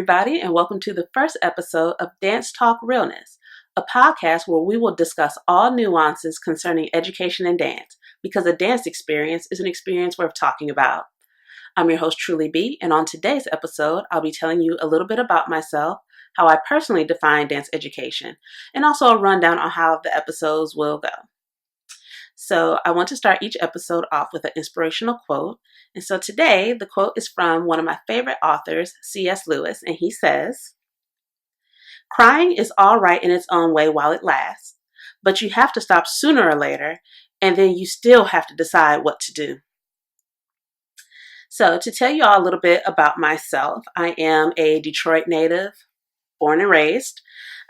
everybody, and welcome to the first episode of Dance Talk Realness, a podcast where we will discuss all nuances concerning education and dance, because a dance experience is an experience worth talking about. I'm your host, Truly B, and on today's episode, I'll be telling you a little bit about myself, how I personally define dance education, and also a rundown on how the episodes will go. So I want to start each episode off with an inspirational quote. And so today, the quote is from one of my favorite authors, C.S. Lewis, and he says, "Crying is all right in its own way while it lasts, but you have to stop sooner or later, and then you still have to decide what to do." So to tell you all a little bit about myself, I am a Detroit native, born and raised.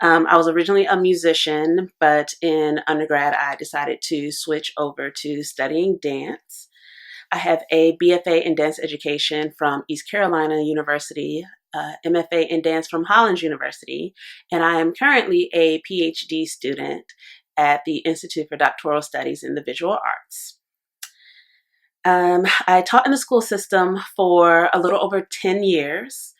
I was originally a musician, but in undergrad, I decided to switch over to studying dance. I have a BFA in dance education from East Carolina University, MFA in dance from Hollins University, and I am currently a PhD student at the Institute for Doctoral Studies in the Visual Arts. I taught in the school system for a little over 10 years.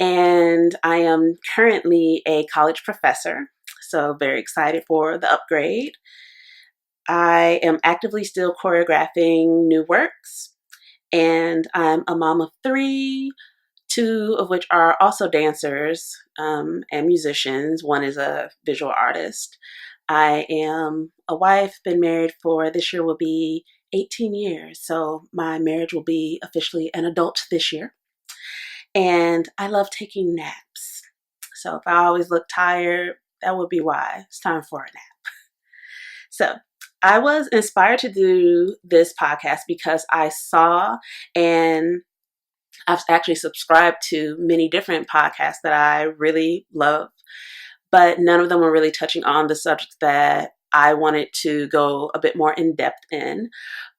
And I am currently a college professor, so very excited for the upgrade. I am actively still choreographing new works, and I'm a mom of 3, 2 of which are also dancers and musicians. One is a visual artist. I am a wife, been married for, this year will be 18 years, so my marriage will be officially an adult this year. And I love taking naps. So if I always look tired, that would be why. It's time for a nap. So I was inspired to do this podcast because I saw, and I've actually subscribed to many different podcasts that I really love, but none of them were really touching on the subject that I wanted to go a bit more in depth in.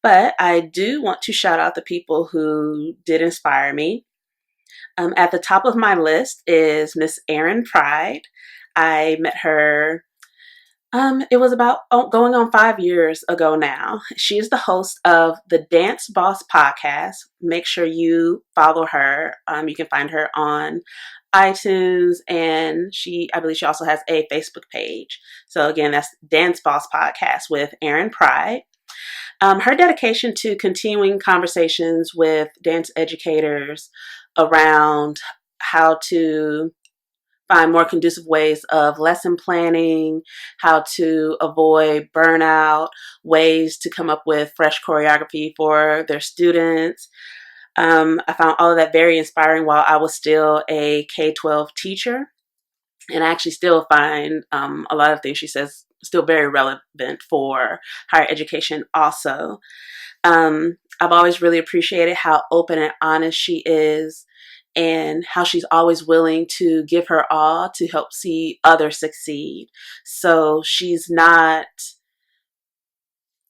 But I do want to shout out the people who did inspire me. At the top of my list is Miss Erin Pride. I met her, it was about going on 5 years ago now. She is the host of the Dance Boss podcast. Make sure you follow her. You can find her on iTunes, and I believe she also has a Facebook page. So again, that's Dance Boss podcast with Erin Pride. Her dedication to continuing conversations with dance educators around how to find more conducive ways of lesson planning, how to avoid burnout, ways to come up with fresh choreography for their students. I found all of that very inspiring while I was still a K-12 teacher. And I actually still find a lot of things she says still very relevant for higher education also. I've always really appreciated how open and honest she is, and how she's always willing to give her all to help see others succeed. So she's not,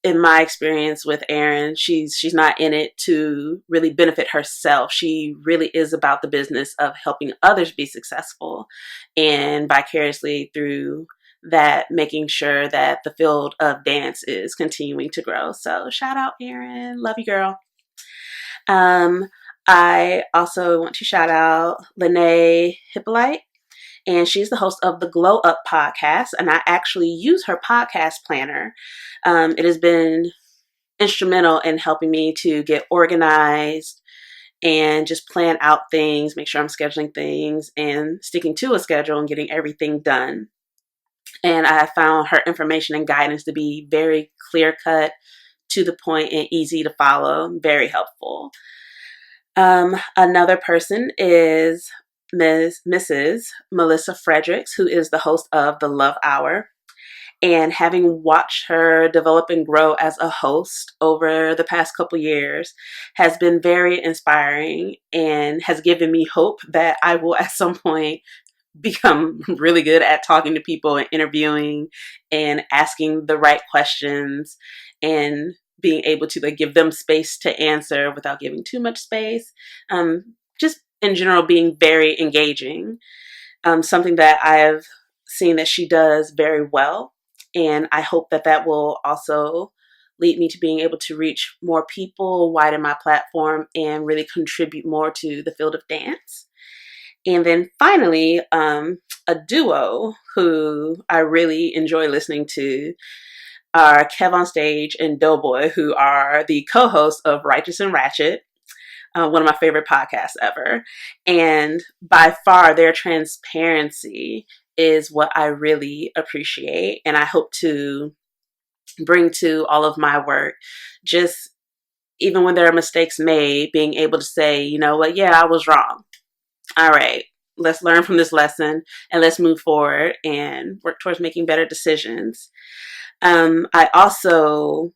in my experience with Erin, she's not in it to really benefit herself. She really is about the business of helping others be successful, and vicariously through that, making sure that the field of dance is continuing to grow. So shout out Erin, love you girl. I also want to shout out Lene Hippolyte, and she's the host of the Glow Up podcast, and I actually use her podcast planner. It has been instrumental in helping me to get organized and just plan out things, make sure I'm scheduling things and sticking to a schedule and getting everything done. And I found her information and guidance to be very clear-cut, to the point, and easy to follow, very helpful. Another person is Mrs. Melissa Fredericks, who is the host of the Love Hour. And having watched her develop and grow as a host over the past couple years has been very inspiring and has given me hope that I will at some point become really good at talking to people and interviewing and asking the right questions and being able to give them space to answer without giving too much space. Just in general, being very engaging. Something that I've seen that she does very well. And I hope that that will also lead me to being able to reach more people, widen my platform, and really contribute more to the field of dance. And then finally, a duo who I really enjoy listening to are Kev on Stage and Doughboy, who are the co-hosts of Righteous and Ratchet, one of my favorite podcasts ever. And by far, their transparency is what I really appreciate. And I hope to bring to all of my work, just even when there are mistakes made, being able to say, you know what, yeah, I was wrong. All right, let's learn from this lesson and let's move forward and work towards making better decisions. I also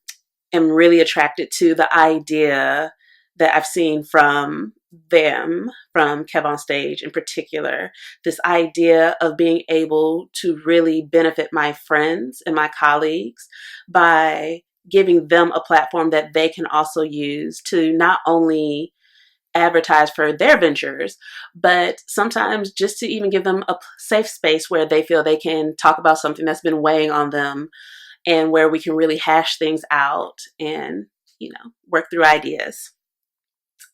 am really attracted to the idea that I've seen from them, from Kev on Stage in particular, this idea of being able to really benefit my friends and my colleagues by giving them a platform that they can also use to not only advertise for their ventures, but sometimes just to even give them a safe space where they feel they can talk about something that's been weighing on them and where we can really hash things out and, work through ideas.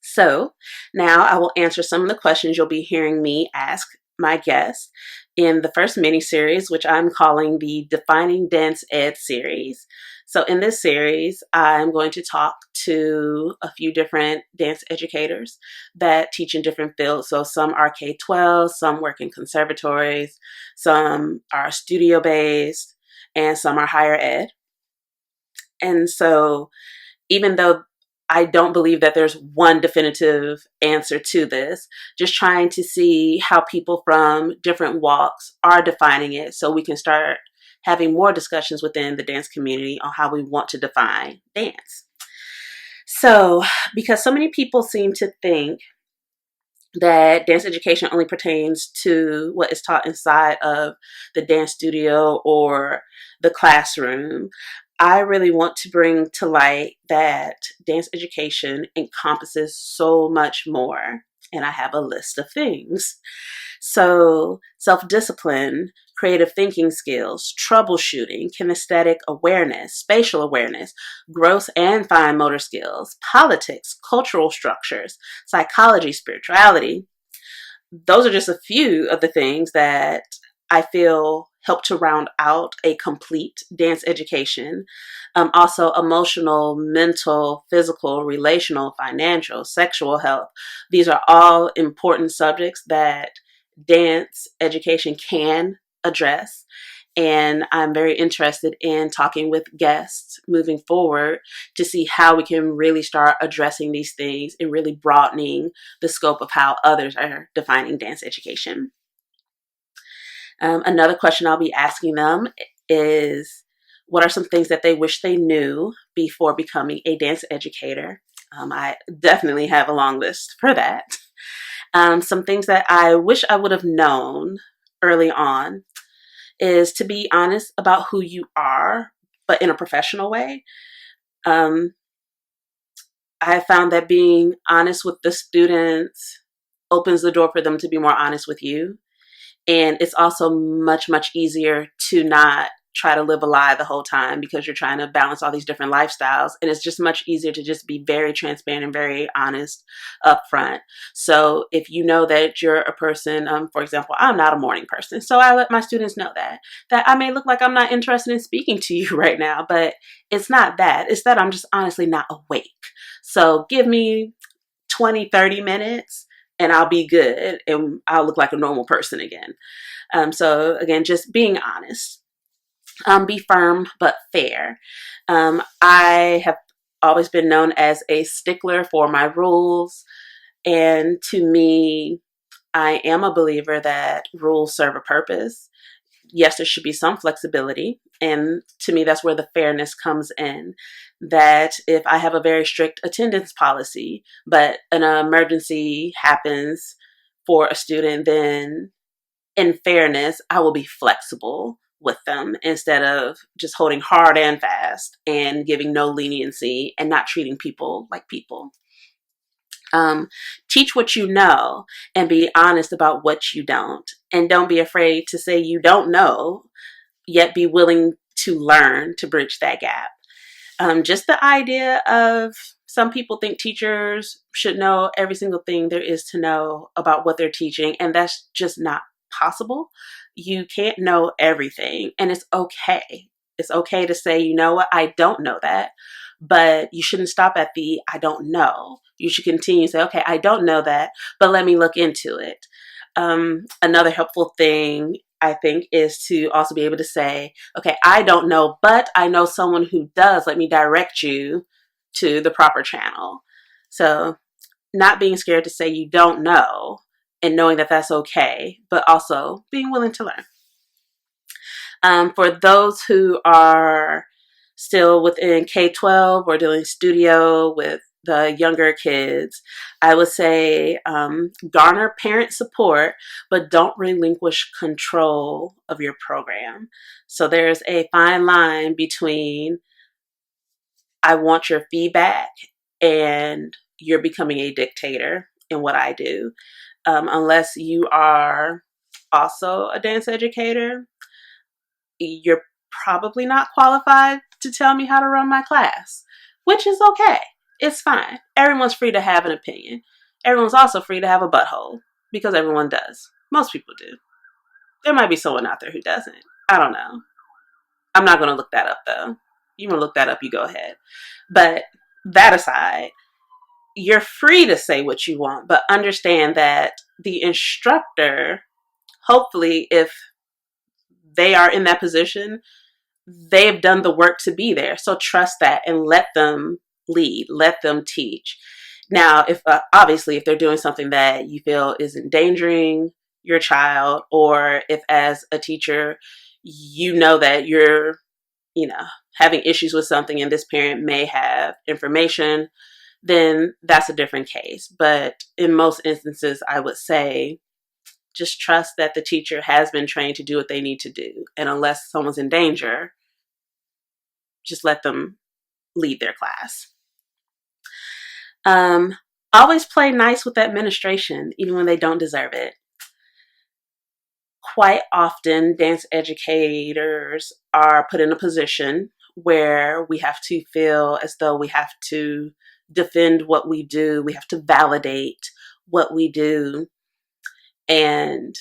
So now I will answer some of the questions you'll be hearing me ask my guests in the first mini series, which I'm calling the Defining Dance Ed series. So in this series, I'm going to talk to a few different dance educators that teach in different fields. So some are K-12, some work in conservatories, some are studio-based, and some are higher ed. And so even though I don't believe that there's one definitive answer to this, just trying to see how people from different walks are defining it so we can start having more discussions within the dance community on how we want to define dance. So, because so many people seem to think that dance education only pertains to what is taught inside of the dance studio or the classroom, I really want to bring to light that dance education encompasses so much more. And I have a list of things. So, self-discipline, creative thinking skills, troubleshooting, kinesthetic awareness, spatial awareness, gross and fine motor skills, politics, cultural structures, psychology, spirituality. Those are just a few of the things that I feel help to round out a complete dance education. Also, emotional, mental, physical, relational, financial, sexual health. These are all important subjects that dance education can address. And I'm very interested in talking with guests moving forward to see how we can really start addressing these things and really broadening the scope of how others are defining dance education. Another question I'll be asking them is, what are some things that they wish they knew before becoming a dance educator? I definitely have a long list for that. Some things that I wish I would have known early on is to be honest about who you are, but in a professional way. I have found that being honest with the students opens the door for them to be more honest with you. And it's also much, much easier to not try to live a lie the whole time because you're trying to balance all these different lifestyles. And it's just much easier to just be very transparent and very honest up front. So if you know that you're a person, for example, I'm not a morning person. So I let my students know that I may look like I'm not interested in speaking to you right now, but it's not that. It's that I'm just honestly not awake. So give me 20, 30 minutes and I'll be good and I'll look like a normal person again. So again, just being honest. Be firm but fair. I have always been known as a stickler for my rules. And to me, I am a believer that rules serve a purpose. Yes, there should be some flexibility. And to me, that's where the fairness comes in. That if I have a very strict attendance policy, but an emergency happens for a student, then in fairness, I will be flexible with them instead of just holding hard and fast and giving no leniency and not treating people like people. Teach what you know and be honest about what you don't. And don't be afraid to say you don't know, yet be willing to learn to bridge that gap. Just the idea of some people think teachers should know every single thing there is to know about what they're teaching, and that's just not possible. You can't know everything, and it's okay. It's okay to say, you know what, I don't know that, but you shouldn't stop at the I don't know. You should continue to say, okay, I don't know that, but let me look into it. Another helpful thing I think is to also be able to say, okay, I don't know, but I know someone who does. Let me direct you to the proper channel. So, not being scared to say you don't know and knowing that that's okay, but also being willing to learn. For those who are still within K-12 or doing studio with the younger kids, I would say garner parent support, but don't relinquish control of your program. So there's a fine line between I want your feedback and you're becoming a dictator in what I do. Unless you are also a dance educator, you're probably not qualified to tell me how to run my class, which is okay. It's fine. Everyone's free to have an opinion. Everyone's also free to have a butthole because everyone does. Most people do. There might be someone out there who doesn't. I don't know. I'm not going to look that up though. You want to look that up, you go ahead. But that aside, you're free to say what you want, but understand that the instructor, hopefully, if they are in that position, they've done the work to be there. So trust that and let them lead, let them teach. Now, if obviously, if they're doing something that you feel is endangering your child, or if as a teacher, you know that you're, having issues with something and this parent may have information, then that's a different case. But in most instances, I would say just trust that the teacher has been trained to do what they need to do. And unless someone's in danger, just let them lead their class. Always play nice with administration, even when they don't deserve it. Quite often, dance educators are put in a position where we have to feel as though we have to defend what we do. We have to validate what we do. And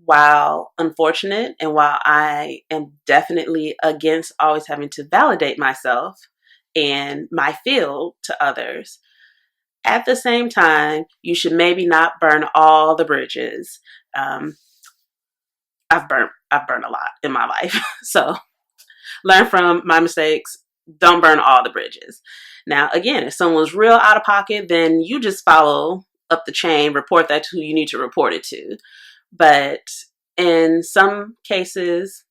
while unfortunate, and while I am definitely against always having to validate myself and my field to others, at the same time, you should maybe not burn all the bridges. I've burnt a lot in my life. So learn from my mistakes. Don't burn all the bridges. Now, again, if someone's real out of pocket, then you just follow up the chain, report that to who you need to report it to. But in some cases,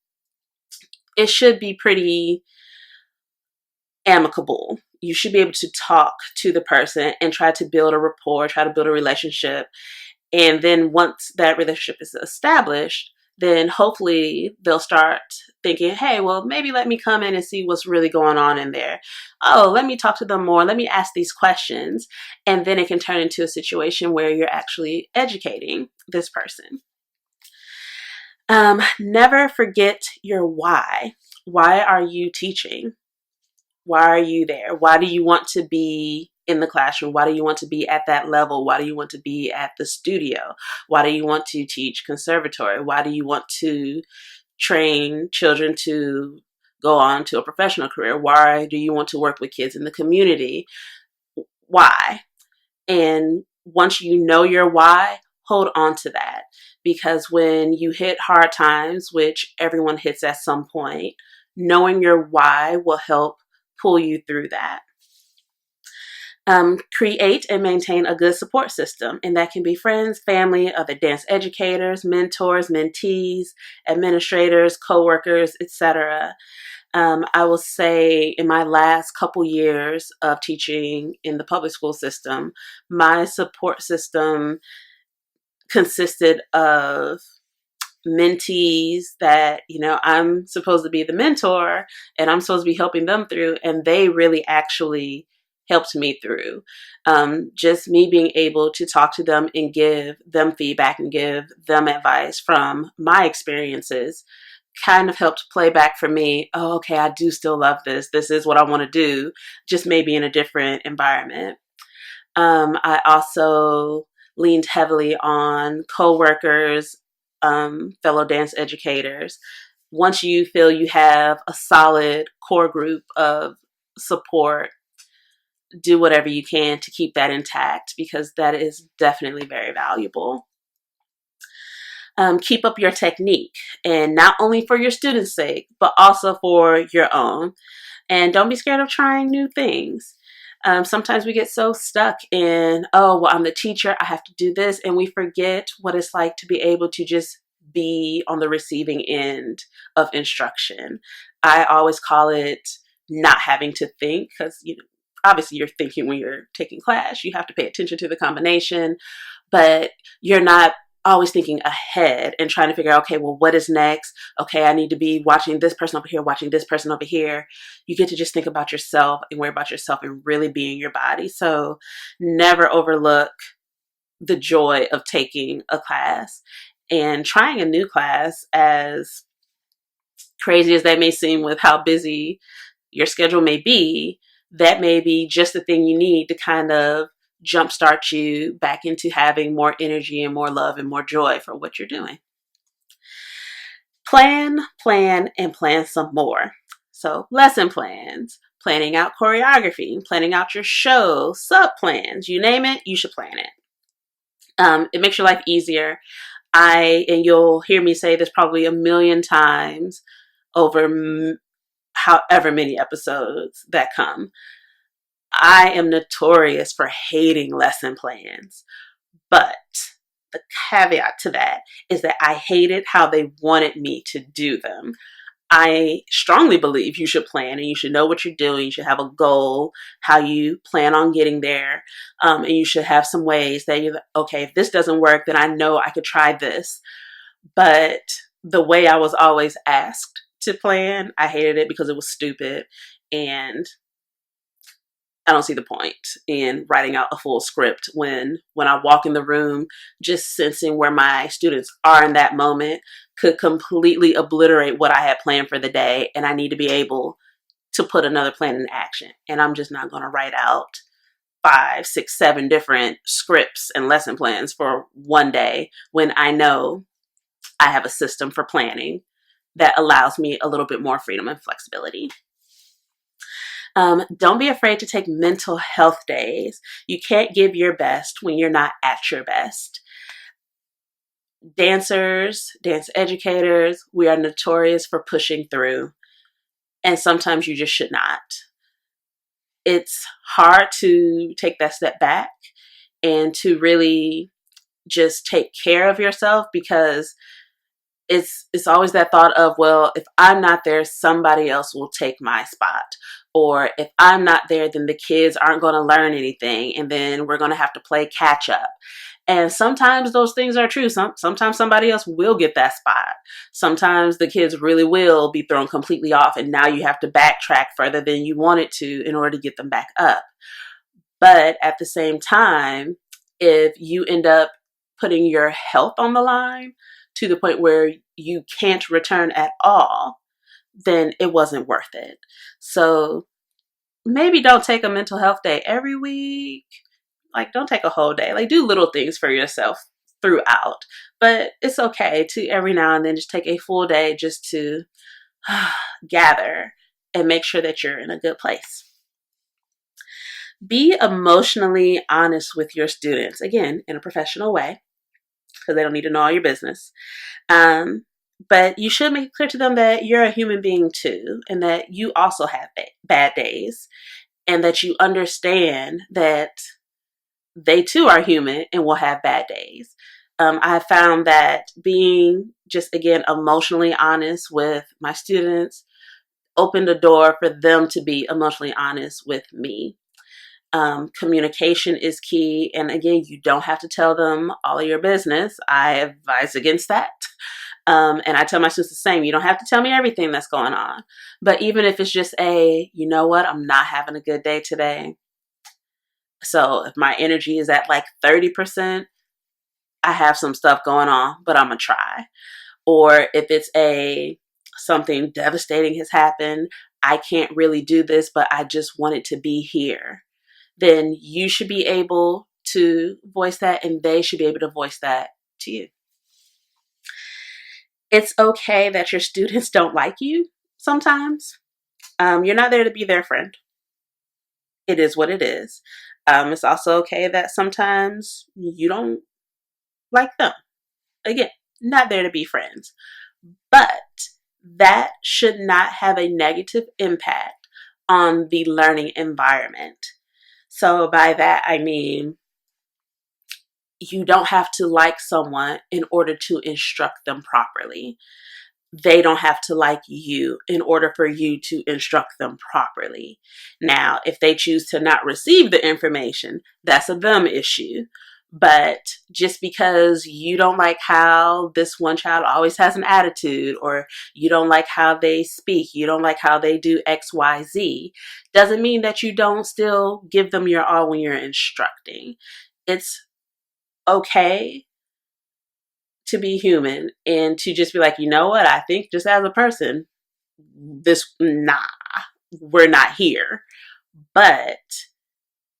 it should be pretty amicable. You should be able to talk to the person and try to build a rapport, try to build a relationship. And then once that relationship is established, then hopefully they'll start thinking, hey, well, maybe let me come in and see what's really going on in there. Oh, let me talk to them more. Let me ask these questions. And then it can turn into a situation where you're actually educating this person. Never forget your why. Why are you teaching? Why are you there? Why do you want to be in the classroom? Why do you want to be at that level? Why do you want to be at the studio? Why do you want to teach conservatory? Why do you want to train children to go on to a professional career? Why do you want to work with kids in the community? Why? And once you know your why, hold on to that. Because when you hit hard times, which everyone hits at some point, knowing your why will help pull you through that. Create and maintain a good support system, and that can be friends, family, other dance educators, mentors, mentees, administrators, coworkers, etc. I will say in my last couple years of teaching in the public school system, my support system consisted of mentees that, I'm supposed to be the mentor and I'm supposed to be helping them through, and they really actually helped me through. Just me being able to talk to them and give them feedback and give them advice from my experiences kind of helped play back for me, oh, okay, I do still love this. This is what I want to do, just maybe in a different environment. I also leaned heavily on coworkers, fellow dance educators. Once you feel you have a solid core group of support, do whatever you can to keep that intact, because that is definitely very valuable. Keep up your technique, and not only for your students' sake, but also for your own. And don't be scared of trying new things. Sometimes we get so stuck in, oh, well, I'm the teacher, I have to do this, and we forget what it's like to be able to just be on the receiving end of instruction. I always call it not having to think, because obviously you're thinking when you're taking class. You have to pay attention to the combination, but you're not always thinking ahead and trying to figure out, okay, well, what is next? Okay, I need to be watching this person over here, watching this person over here. You get to just think about yourself and worry about yourself and really be in your body. So never overlook the joy of taking a class and trying a new class, as crazy as that may seem with how busy your schedule may be. That may be just the thing you need to kind of jumpstart you back into having more energy and more love and more joy for what you're doing. Plan, and plan some more. So lesson plans, planning out choreography, planning out your show, sub plans, you name it, you should plan it. It makes your life easier. And you'll hear me say this probably a million times over however many episodes that come. I am notorious for hating lesson plans, but the caveat to that is that I hated how they wanted me to do them. I strongly believe you should plan and you should know what you're doing. You should have a goal, how you plan on getting there. And you should have some ways that you're, okay, if this doesn't work, then I know I could try this. But the way I was always asked to plan, I hated it because it was stupid. And I don't see the point in writing out a full script when I walk in the room, just sensing where my students are in that moment could completely obliterate what I had planned for the day. And I need to be able to put another plan in action. And I'm just not going to write out 5, 6, 7 different scripts and lesson plans for one day when I know I have a system for planning that allows me a little bit more freedom and flexibility. Don't be afraid to take mental health days. You can't give your best when you're not at your best. Dancers, dance educators, we are notorious for pushing through, and sometimes you just should not. It's hard to take that step back and to really just take care of yourself, because it's always that thought of, well, if I'm not there, somebody else will take my spot. Or if I'm not there, then the kids aren't going to learn anything, and then we're going to have to play catch up. And sometimes those things are true. Sometimes somebody else will get that spot. Sometimes the kids really will be thrown completely off, and now you have to backtrack further than you wanted to in order to get them back up. But at the same time, if you end up putting your health on the line to the point where you can't return at all, then it wasn't worth it. So maybe don't take a mental health day every week. Like, don't take a whole day. Like, do little things for yourself throughout. But it's okay to every now and then just take a full day just to gather and make sure that you're in a good place. Be emotionally honest with your students, again, in a professional way, because they don't need to know all your business. But you should make it clear to them that you're a human being too, and that you also have bad days, and that you understand that they too are human and will have bad days. I have found that being just, again, emotionally honest with my students opened a door for them to be emotionally honest with me. Communication is key. And again, you don't have to tell them all of your business. I advise against that. And I tell my students the same. You don't have to tell me everything that's going on. But even if it's just you know what, I'm not having a good day today. So if my energy is at like 30%, I have some stuff going on, but I'm going to try. Or if it's something devastating has happened, I can't really do this, but I just wanted to be here, then you should be able to voice that, and they should be able to voice that to you. It's okay that your students don't like you sometimes. You're not there to be their friend. It is what it is. It's also okay that sometimes you don't like them. Again, not there to be friends. But that should not have a negative impact on the learning environment. So by that, I mean, you don't have to like someone in order to instruct them properly. They don't have to like you in order for you to instruct them properly. Now, if they choose to not receive the information, that's a them issue. But just because you don't like how this one child always has an attitude, or you don't like how they speak, you don't like how they do X, Y, Z, doesn't mean that you don't still give them your all when you're instructing. It's okay to be human and to just be like, you know what, I think just as a person, we're not here. But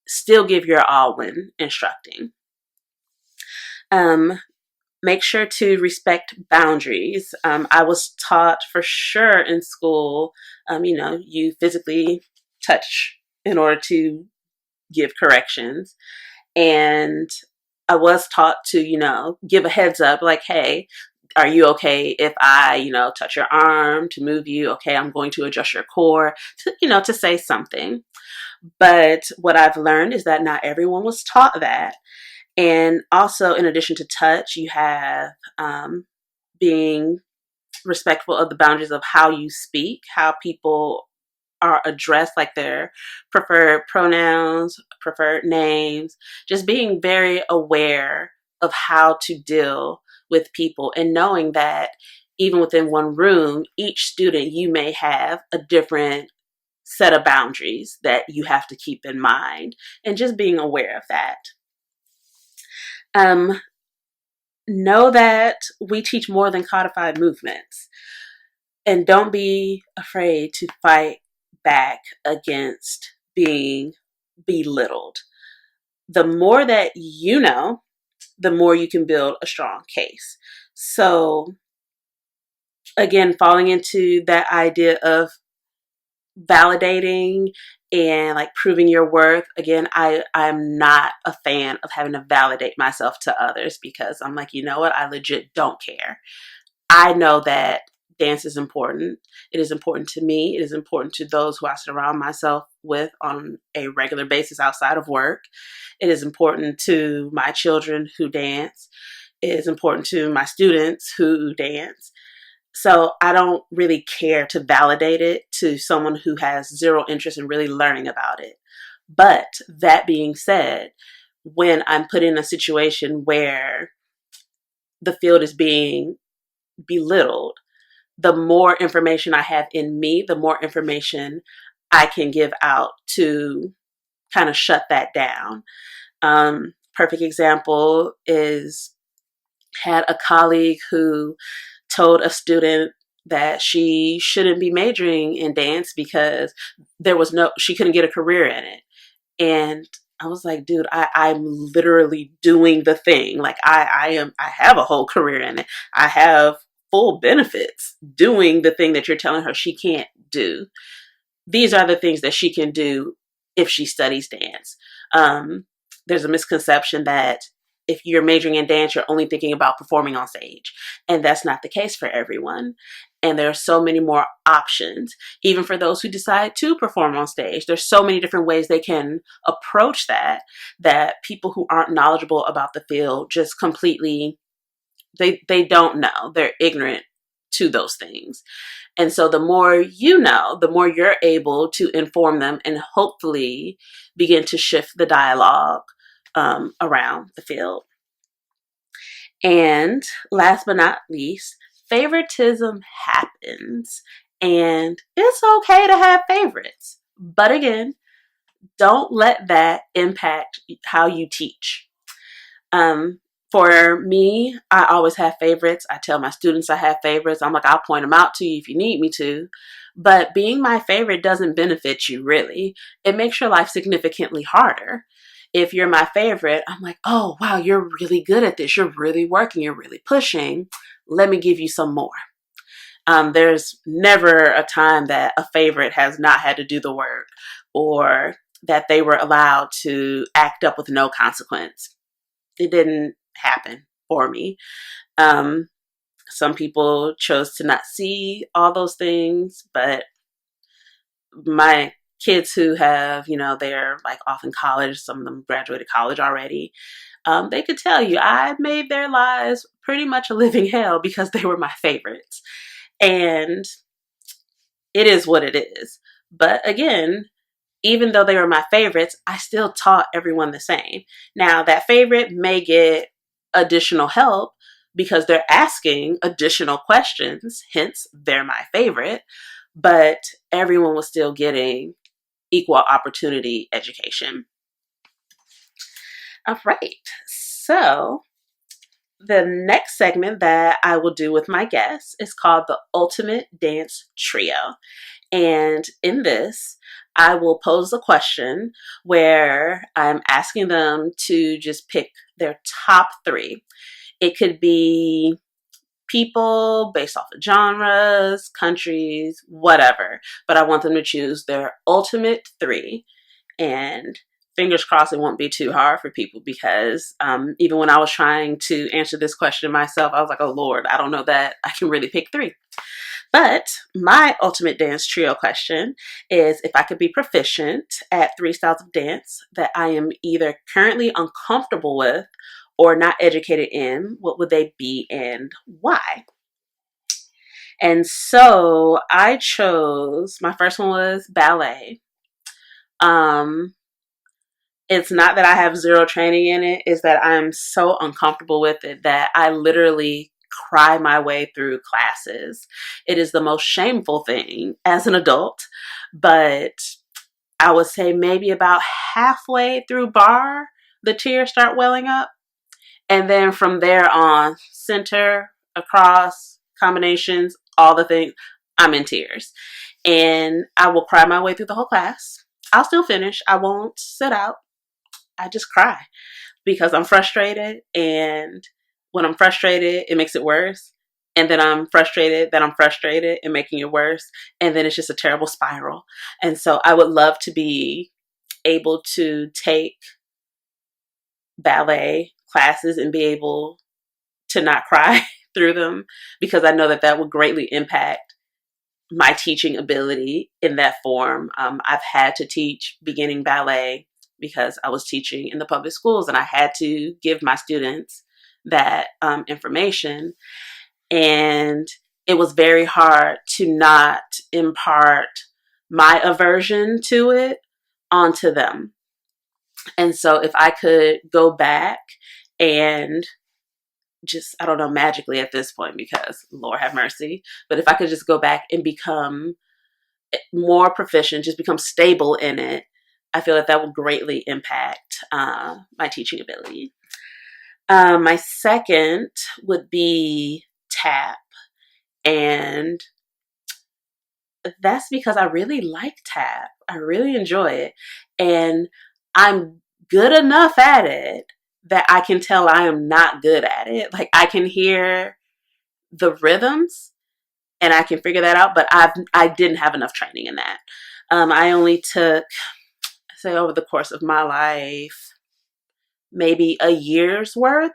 still give your all when instructing. Make sure to respect boundaries. I was taught for sure in school, you physically touch in order to give corrections. And I was taught to, give a heads up, like, hey, are you okay if I, touch your arm to move you? Okay, I'm going to adjust your core, to say something. But what I've learned is that not everyone was taught that. And also, in addition to touch, you have being respectful of the boundaries of how you speak, how people are addressed, like their preferred pronouns, preferred names, just being very aware of how to deal with people, and knowing that even within one room, each student, you may have a different set of boundaries that you have to keep in mind, and just being aware of that. Know that we teach more than codified movements, and don't be afraid to fight back against being belittled. The more that you know, the more you can build a strong case. So again, falling into that idea of validating and like proving your worth, again, I'm not a fan of having to validate myself to others, because I'm like, you know what, I legit don't care. I know that dance is important. It is important to me. It is important to those who I surround myself with on a regular basis outside of work. It is important to my children who dance. It is important to my students who dance. So I don't really care to validate it to someone who has zero interest in really learning about it. But that being said, when I'm put in a situation where the field is being belittled, the more information I have in me, the more information I can give out to kind of shut that down. Perfect example is, had a colleague who told a student that she shouldn't be majoring in dance because she couldn't get a career in it. And I was like, dude, I'm literally doing the thing. Like I have a whole career in it. I have full benefits doing the thing that you're telling her she can't do. These are the things that she can do if she studies dance. There's a misconception that if you're majoring in dance, you're only thinking about performing on stage. And that's not the case for everyone. And there are so many more options, even for those who decide to perform on stage. There's so many different ways they can approach that people who aren't knowledgeable about the field just completely, they don't know. They're ignorant to those things. And so the more you know, the more you're able to inform them and hopefully begin to shift the dialogue around the field. And last but not least, favoritism happens, and it's okay to have favorites. But again, don't let that impact how you teach. For me, I always have favorites. I tell my students I have favorites. I'm like, I'll point them out to you if you need me to. But being my favorite doesn't benefit you really. It makes your life significantly harder. If you're my favorite, I'm like, oh, wow, you're really good at this. You're really working. You're really pushing. Let me give you some more. There's never a time that a favorite has not had to do the work or that they were allowed to act up with no consequence. It didn't happen for me. Um, some people chose to not see all those things, but my kids who have, they're like off in college, some of them graduated college already, they could tell you I made their lives pretty much a living hell because they were my favorites. And it is what it is. But again, even though they were my favorites, I still taught everyone the same. Now, that favorite may get additional help because they're asking additional questions, hence, they're my favorite, but everyone was still getting equal opportunity education. All right, so the next segment that I will do with my guests is called the Ultimate Dance Trio. And in this, I will pose a question where I'm asking them to just pick their top three. It could be people based off of genres, countries, whatever. But I want them to choose their ultimate three. And fingers crossed it won't be too hard for people because even when I was trying to answer this question myself, I was like, oh Lord, I don't know that I can really pick three. But my ultimate dance trio question is if I could be proficient at three styles of dance that I am either currently uncomfortable with or not educated in, what would they be and why? And so I chose, my first one was ballet. It's not that I have zero training in it, it's that I'm so uncomfortable with it that I literally cry my way through classes. It is the most shameful thing as an adult, but I would say maybe about halfway through bar, the tears start welling up. And then from there on, center, across, combinations, all the things, I'm in tears. And I will cry my way through the whole class. I'll still finish. I won't sit out. I just cry because I'm frustrated. And when I'm frustrated, it makes it worse. And then I'm frustrated that I'm frustrated and making it worse. And then it's just a terrible spiral. And so I would love to be able to take ballet classes and be able to not cry through them because I know that that would greatly impact my teaching ability in that form. I've had to teach beginning ballet because I was teaching in the public schools and I had to give my students that information. And it was very hard to not impart my aversion to it onto them. And so if I could go back and just, I don't know, magically at this point, because Lord have mercy, but if I could just go back and become more proficient, just become stable in it, I feel that that would greatly impact my teaching ability. My second would be tap. And that's because I really like tap. I really enjoy it. And I'm good enough at it that I can tell I am not good at it. Like I can hear the rhythms and I can figure that out, but I didn't have enough training in that. I only took, say over the course of my life, maybe a year's worth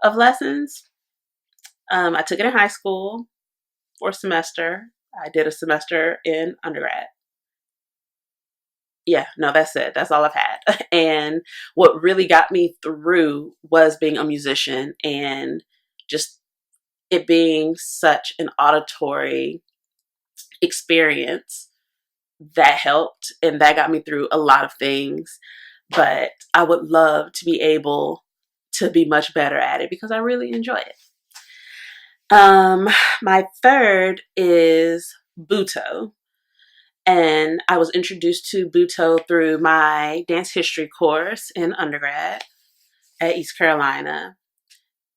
of lessons. I took it in high school for a semester. I did a semester in undergrad. Yeah, no, that's it. That's all I've had. And what really got me through was being a musician and just it being such an auditory experience that helped and that got me through a lot of things. But I would love to be able to be much better at it because I really enjoy it. My third is Buto. And I was introduced to Buto through my dance history course in undergrad at East Carolina.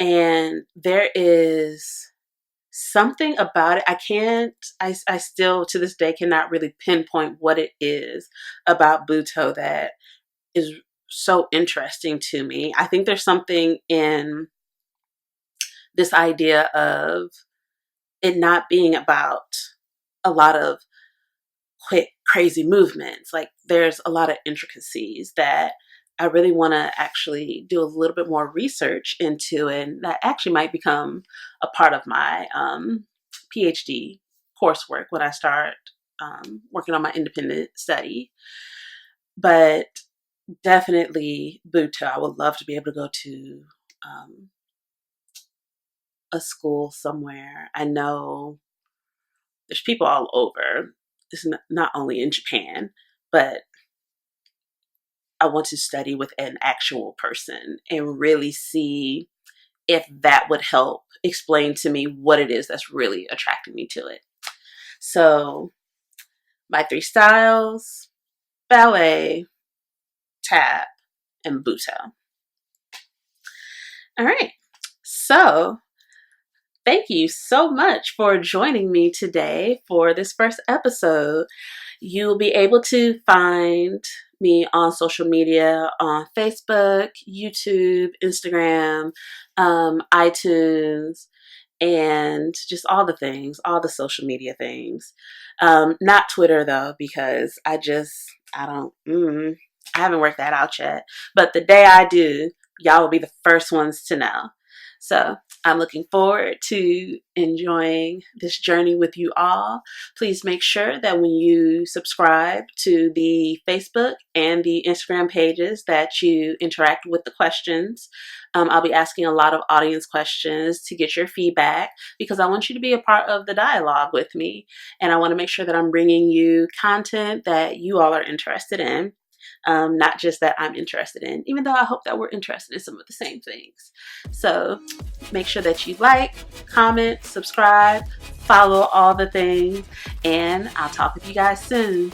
And there is something about it. I still to this day cannot really pinpoint what it is about Buto that is so interesting to me. I think there's something in this idea of it not being about a lot of quick, crazy movements. Like there's a lot of intricacies that I really want to actually do a little bit more research into, and that actually might become a part of my PhD coursework when I start working on my independent study. But definitely Buto. I would love to be able to go to a school somewhere. I know there's people all over. It's not only in Japan, but I want to study with an actual person and really see if that would help explain to me what it is that's really attracting me to it. So, my 3 styles: ballet, tap, and Buto. All right. So, thank you so much for joining me today for this first episode. You'll be able to find me on social media on Facebook, YouTube, Instagram, iTunes, and just all the things, all the social media things. Not Twitter though, because I haven't worked that out yet. But the day I do, y'all will be the first ones to know. So I'm looking forward to enjoying this journey with you all. Please make sure that when you subscribe to the Facebook and the Instagram pages that you interact with the questions. I'll be asking a lot of audience questions to get your feedback because I want you to be a part of the dialogue with me. And I want to make sure that I'm bringing you content that you all are interested in. Not just that I'm interested in, even though I hope that we're interested in some of the same things. So make sure that you like, comment, subscribe, follow all the things, and I'll talk with you guys soon.